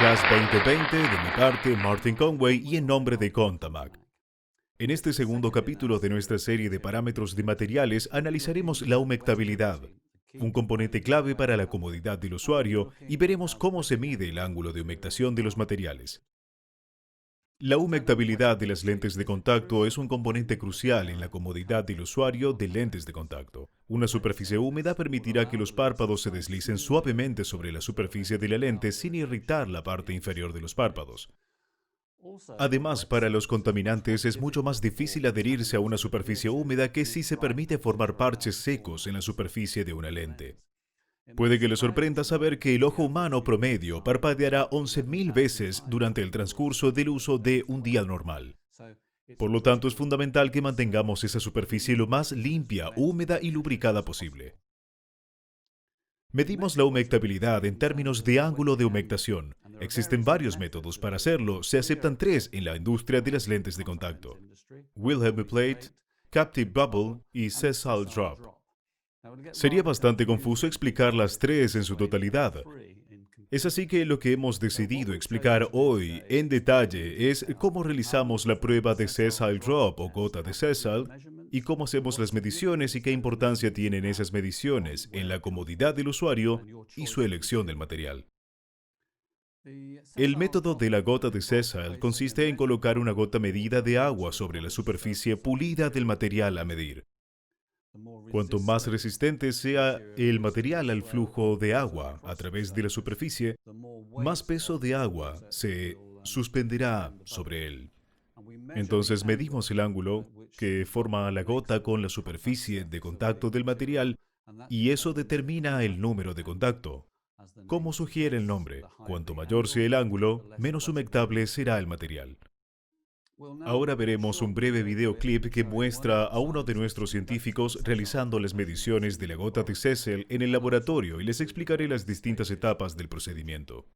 Class 2020, de mi parte, Martin Conway, y en nombre de Contamac. En este segundo capítulo de nuestra serie de parámetros de materiales analizaremos la humectabilidad, un componente clave para la comodidad del usuario, y veremos cómo se mide el ángulo de humectación de los materiales. La humectabilidad de las lentes de contacto es un componente crucial en la comodidad del usuario de lentes de contacto. Una superficie húmeda permitirá que los párpados se deslicen suavemente sobre la superficie de la lente sin irritar la parte inferior de los párpados. Además, para los contaminantes es mucho más difícil adherirse a una superficie húmeda que si se permite formar parches secos en la superficie de una lente. Puede que le sorprenda saber que el ojo humano promedio parpadeará 11.000 veces durante el transcurso del uso de un día normal. Por lo tanto, es fundamental que mantengamos esa superficie lo más limpia, húmeda y lubricada posible. Medimos la humectabilidad en términos de ángulo de humectación. Existen varios métodos para hacerlo, se aceptan tres en la industria de las lentes de contacto: Wilhelm Plate, Captive Bubble y Sessile Drop. Sería bastante confuso explicar las tres en su totalidad. Es así que lo que hemos decidido explicar hoy en detalle es cómo realizamos la prueba de Sessile Drop o gota de Sessile y cómo hacemos las mediciones y qué importancia tienen esas mediciones en la comodidad del usuario y su elección del material. El método de la gota de Sessile consiste en colocar una gota medida de agua sobre la superficie pulida del material a medir. Cuanto más resistente sea el material al flujo de agua a través de la superficie, más peso de agua se suspenderá sobre él. Entonces medimos el ángulo que forma la gota con la superficie de contacto del material y eso determina el número de contacto. Como sugiere el nombre, cuanto mayor sea el ángulo, menos humectable será el material. Ahora veremos un breve videoclip que muestra a uno de nuestros científicos realizando las mediciones de la gota de Sessile en el laboratorio y les explicaré las distintas etapas del procedimiento.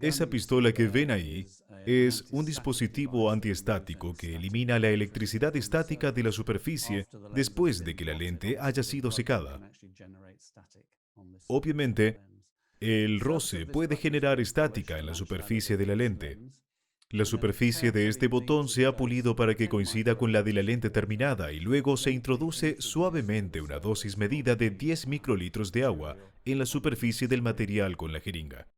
Esa pistola que ven ahí es un dispositivo antiestático que elimina la electricidad estática de la superficie después de que la lente haya sido secada. Obviamente, el roce puede generar estática en la superficie de la lente. La superficie de este botón se ha pulido para que coincida con la de la lente terminada y luego se introduce suavemente una dosis medida de 10 microlitros de agua en la superficie del material con la jeringa.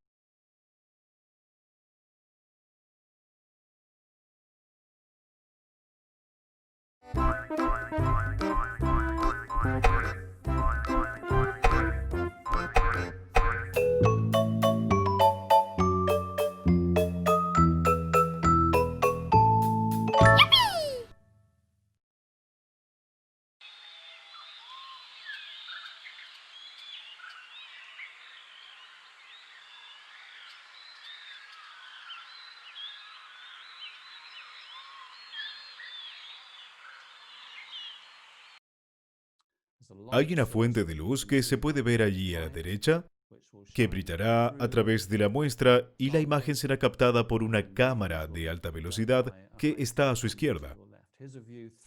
Hay una fuente de luz que se puede ver allí a la derecha, que brillará a través de la muestra y la imagen será captada por una cámara de alta velocidad que está a su izquierda.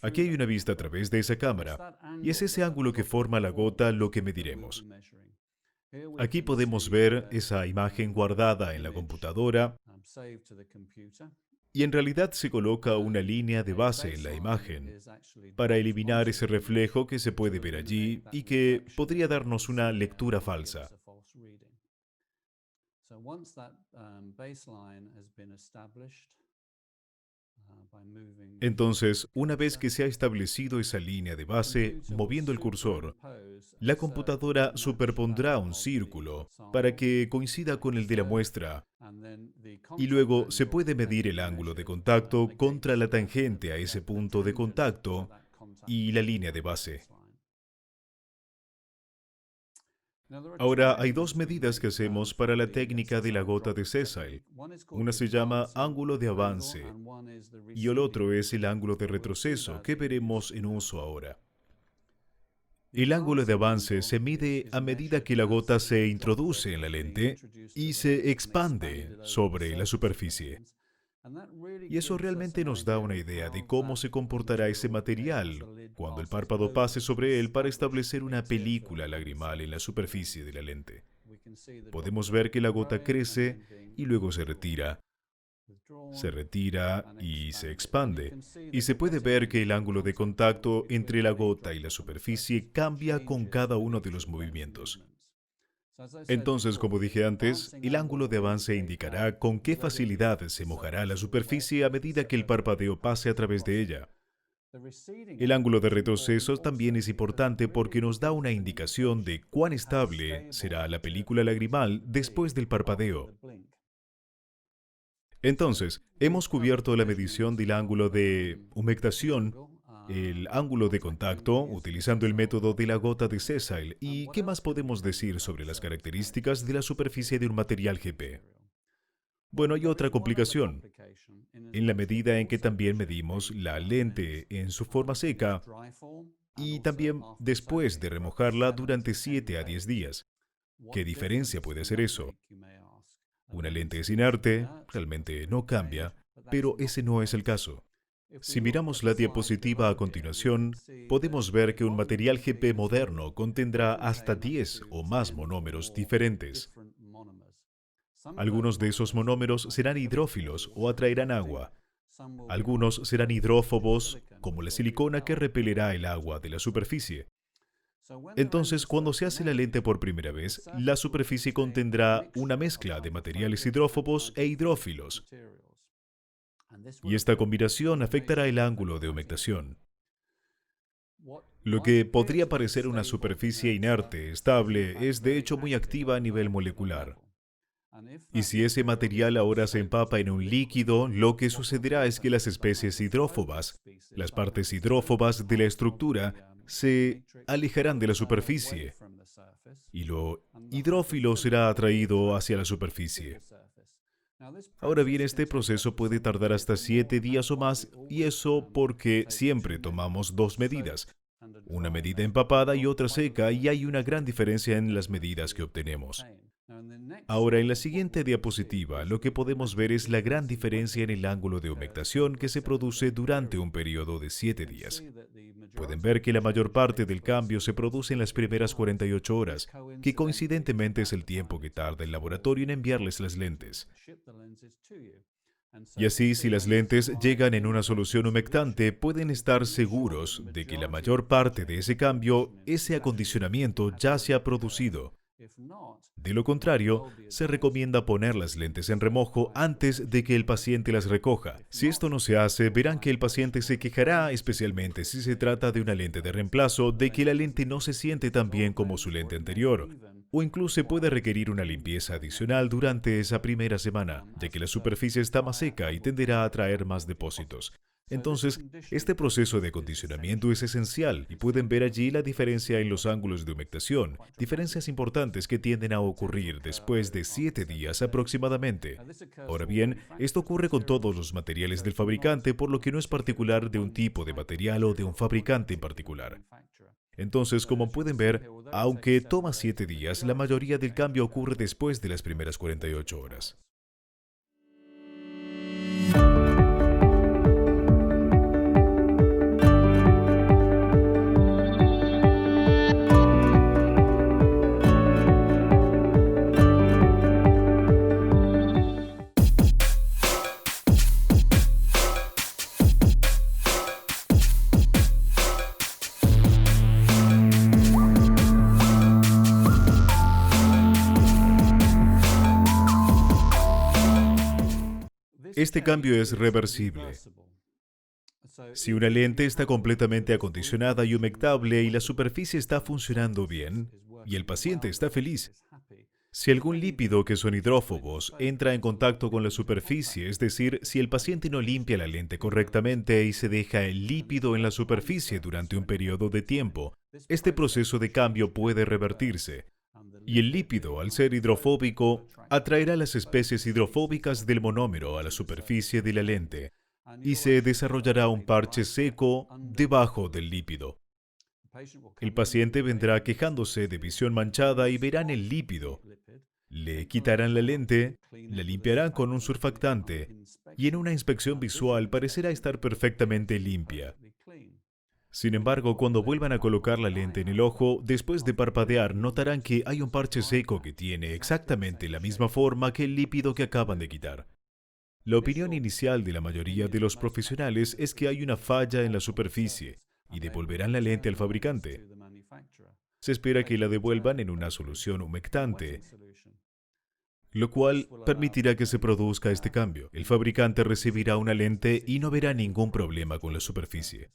Aquí hay una vista a través de esa cámara, y es ese ángulo que forma la gota lo que mediremos. Aquí podemos ver esa imagen guardada en la computadora, y en realidad se coloca una línea de base en la imagen para eliminar ese reflejo que se puede ver allí y que podría darnos una lectura falsa. Entonces, una vez que se ha establecido esa línea de base, moviendo el cursor, la computadora superpondrá un círculo para que coincida con el de la muestra y luego se puede medir el ángulo de contacto contra la tangente a ese punto de contacto y la línea de base. Ahora, hay dos medidas que hacemos para la técnica de la gota de Sessile. Una se llama ángulo de avance y el otro es el ángulo de retroceso, que veremos en uso ahora. El ángulo de avance se mide a medida que la gota se introduce en la lente y se expande sobre la superficie. Y eso realmente nos da una idea de cómo se comportará ese material cuando el párpado pase sobre él para establecer una película lagrimal en la superficie de la lente. Podemos ver que la gota crece y luego se retira y se expande. Y se puede ver que el ángulo de contacto entre la gota y la superficie cambia con cada uno de los movimientos. Entonces, como dije antes, el ángulo de avance indicará con qué facilidad se mojará la superficie a medida que el parpadeo pase a través de ella. El ángulo de retroceso también es importante porque nos da una indicación de cuán estable será la película lagrimal después del parpadeo. Entonces, hemos cubierto la medición del ángulo de humectación, el ángulo de contacto, utilizando el método de la gota de sesile. ¿Y qué más podemos decir sobre las características de la superficie de un material GP? Bueno, hay otra complicación. En la medida en que también medimos la lente en su forma seca y también después de remojarla durante 7 a 10 días. ¿Qué diferencia puede hacer eso? Una lente es inerte, realmente no cambia, pero ese no es el caso. Si miramos la diapositiva a continuación, podemos ver que un material GP moderno contendrá hasta 10 o más monómeros diferentes. Algunos de esos monómeros serán hidrófilos o atraerán agua. Algunos serán hidrófobos, como la silicona que repelerá el agua de la superficie. Entonces, cuando se hace la lente por primera vez, la superficie contendrá una mezcla de materiales hidrófobos e hidrófilos, y esta combinación afectará el ángulo de humectación. Lo que podría parecer una superficie inerte, estable, es de hecho muy activa a nivel molecular. Y si ese material ahora se empapa en un líquido, lo que sucederá es que las especies hidrófobas, las partes hidrófobas de la estructura, se alejarán de la superficie y lo hidrófilo será atraído hacia la superficie. Ahora bien, este proceso puede tardar hasta 7 días o más, y eso porque siempre tomamos dos medidas, una medida empapada y otra seca, y hay una gran diferencia en las medidas que obtenemos. Ahora, en la siguiente diapositiva, lo que podemos ver es la gran diferencia en el ángulo de humectación que se produce durante un periodo de 7 días. Pueden ver que la mayor parte del cambio se produce en las primeras 48 horas, que coincidentemente es el tiempo que tarda el laboratorio en enviarles las lentes. Y así, si las lentes llegan en una solución humectante, pueden estar seguros de que la mayor parte de ese cambio, ese acondicionamiento, ya se ha producido. De lo contrario, se recomienda poner las lentes en remojo antes de que el paciente las recoja. Si esto no se hace, verán que el paciente se quejará, especialmente si se trata de una lente de reemplazo, de que la lente no se siente tan bien como su lente anterior, o incluso puede requerir una limpieza adicional durante esa primera semana, ya que la superficie está más seca y tenderá a atraer más depósitos. Entonces, este proceso de acondicionamiento es esencial y pueden ver allí la diferencia en los ángulos de humectación, diferencias importantes que tienden a ocurrir después de 7 días aproximadamente. Ahora bien, esto ocurre con todos los materiales del fabricante, por lo que no es particular de un tipo de material o de un fabricante en particular. Entonces, como pueden ver, aunque toma 7 días, la mayoría del cambio ocurre después de las primeras 48 horas. Este cambio es reversible. Si una lente está completamente acondicionada y humectable y la superficie está funcionando bien, y el paciente está feliz, si algún lípido que son hidrófobos entra en contacto con la superficie, es decir, si el paciente no limpia la lente correctamente y se deja el lípido en la superficie durante un periodo de tiempo, este proceso de cambio puede revertirse. Y el lípido, al ser hidrofóbico, atraerá las especies hidrofóbicas del monómero a la superficie de la lente y se desarrollará un parche seco debajo del lípido. El paciente vendrá quejándose de visión manchada y verán el lípido. Le quitarán la lente, la limpiarán con un surfactante y en una inspección visual parecerá estar perfectamente limpia. Sin embargo, cuando vuelvan a colocar la lente en el ojo, después de parpadear, notarán que hay un parche seco que tiene exactamente la misma forma que el lípido que acaban de quitar. La opinión inicial de la mayoría de los profesionales es que hay una falla en la superficie y devolverán la lente al fabricante. Se espera que la devuelvan en una solución humectante, lo cual permitirá que se produzca este cambio. El fabricante recibirá una lente y no verá ningún problema con la superficie.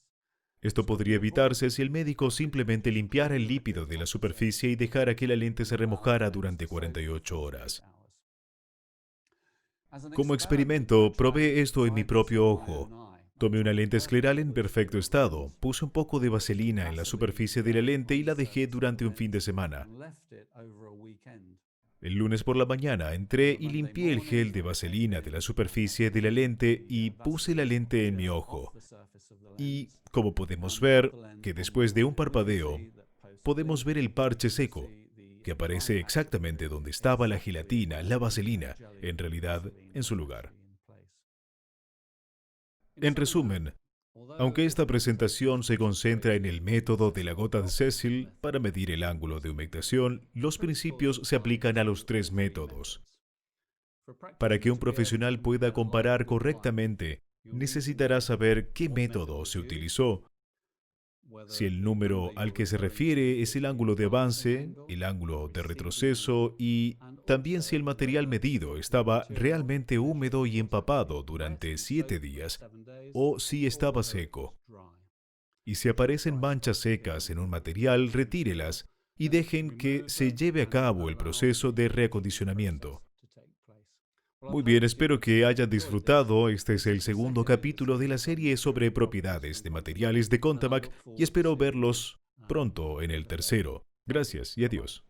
Esto podría evitarse si el médico simplemente limpiara el lípido de la superficie y dejara que la lente se remojara durante 48 horas. Como experimento, probé esto en mi propio ojo. Tomé una lente escleral en perfecto estado, puse un poco de vaselina en la superficie de la lente y la dejé durante un fin de semana. El lunes por la mañana entré y limpié el gel de vaselina de la superficie de la lente y puse la lente en mi ojo. Y, como podemos ver, que después de un parpadeo, podemos ver el parche seco, que aparece exactamente donde estaba la gelatina, la vaselina, en realidad en su lugar. En resumen, aunque esta presentación se concentra en el método de la gota de Cecil para medir el ángulo de humectación, los principios se aplican a los tres métodos. Para que un profesional pueda comparar correctamente, necesitará saber qué método se utilizó, si el número al que se refiere es el ángulo de avance, el ángulo de retroceso y también si el material medido estaba realmente húmedo y empapado durante 7 días o si estaba seco. Y si aparecen manchas secas en un material, retírelas y dejen que se lleve a cabo el proceso de reacondicionamiento. Muy bien, espero que hayan disfrutado. Este es el segundo capítulo de la serie sobre propiedades de materiales de Contamac y espero verlos pronto en el tercero. Gracias y adiós.